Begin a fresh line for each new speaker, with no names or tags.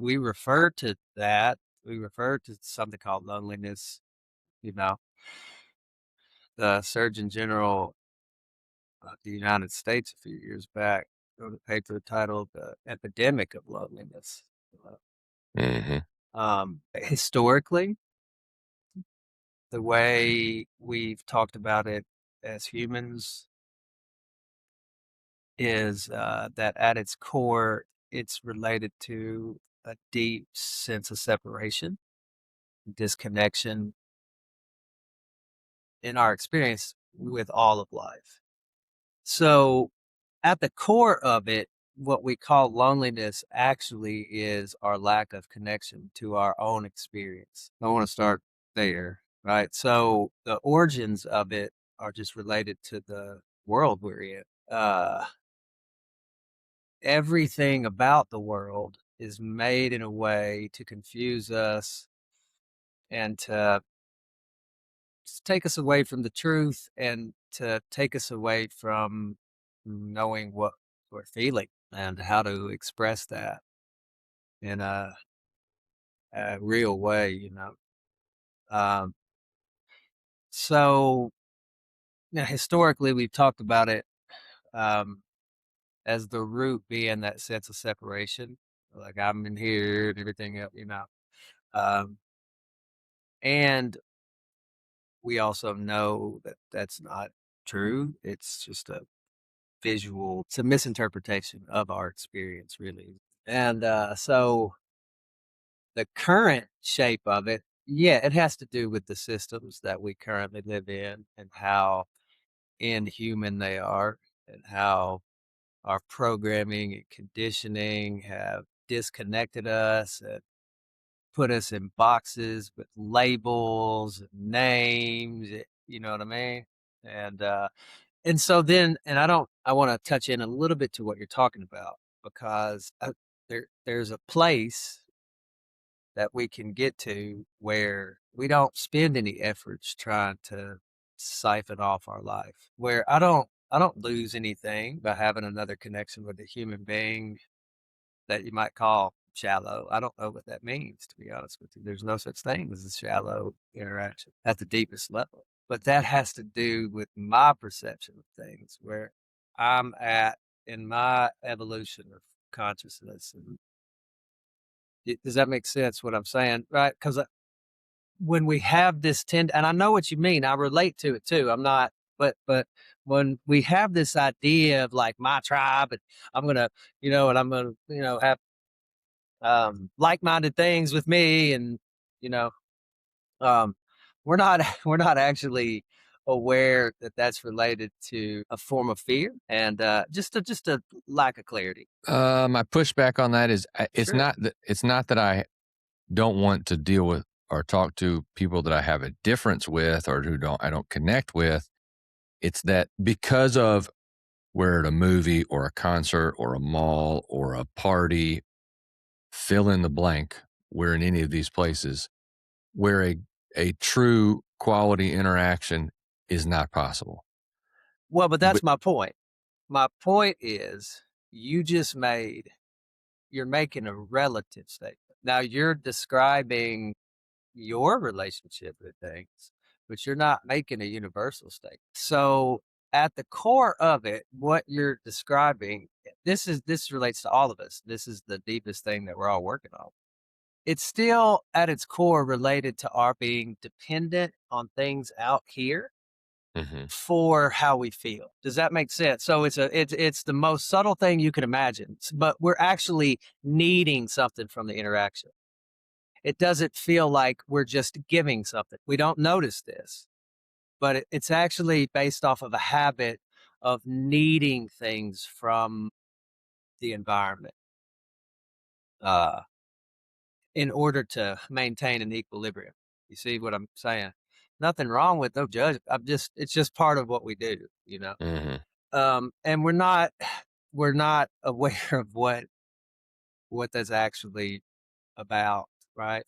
we refer to that. We refer to something called loneliness. You know, the Surgeon General of the United States a few years back wrote a paper titled "Epidemic of Loneliness."
Mhm.
Historically, the way we've talked about it as humans is that at its core, it's related to a deep sense of separation, disconnection in our experience with all of life. So, at the core of it, what we call loneliness actually is our lack of connection to our own experience. I want to start there, right? So, the origins of it are just related to the world we're in. Uh, Everything about the world is made in a way to confuse us and to take us away from the truth and to take us away from knowing what we're feeling and how to express that in a real way. Um, so, historically, we've talked about it um, as the root being that sense of separation, like I'm in here and everything else. Um, and we also know that that's not true. It's just it's a misinterpretation of our experience, really. And so the current shape of it, yeah, it has to do with the systems that we currently live in and how inhuman they are and how our programming and conditioning have disconnected us and put us in boxes with labels and names, you know what I mean? And and so then, and I want to touch in a little bit to what you're talking about because there's a place that we can get to where we don't spend any efforts trying to siphon off our life. Where I don't lose anything by having another connection with a human being that you might call shallow. I don't know what that means, to be honest with you. There's no such thing as a shallow interaction at the deepest level. But that has to do with my perception of things, where I'm at in my evolution of consciousness. And does that make sense what I'm saying? Right? Because when we have this and I know what you mean, I relate to it too. I'm not, but when we have this idea of like my tribe and I'm gonna, and I'm gonna, have like-minded things with me and you know um we're not we're not actually aware that that's related to a form of fear and just a lack of clarity.
My pushback on that is,
Sure.
it's not that I don't want to deal with or talk to people that I have a difference with or who I don't connect with. It's that because of we're at a movie or a concert or a mall or a party, fill in the blank, we're in any of these places where a true quality interaction is not possible.
Well, but
But
that's my point. My point is you just made you're making a relative statement. Now you're describing your relationship with things, but you're not making a universal statement. So at the core of it, what you're describing, this relates to all of us. This is the deepest thing that we're all working on. It's still at its core related to our being dependent on things out here
Mhm.
for how we feel. Does that make sense? So it's the most subtle thing you can imagine, but we're actually needing something from the interaction. It doesn't feel like we're just giving something. We don't notice this, but it's actually based off of a habit of needing things from the environment uh, in order to maintain an equilibrium. You see what I'm saying? Nothing wrong with no judge. It's just part of what we do.
Mhm.
And we're not aware of what that's actually about, right?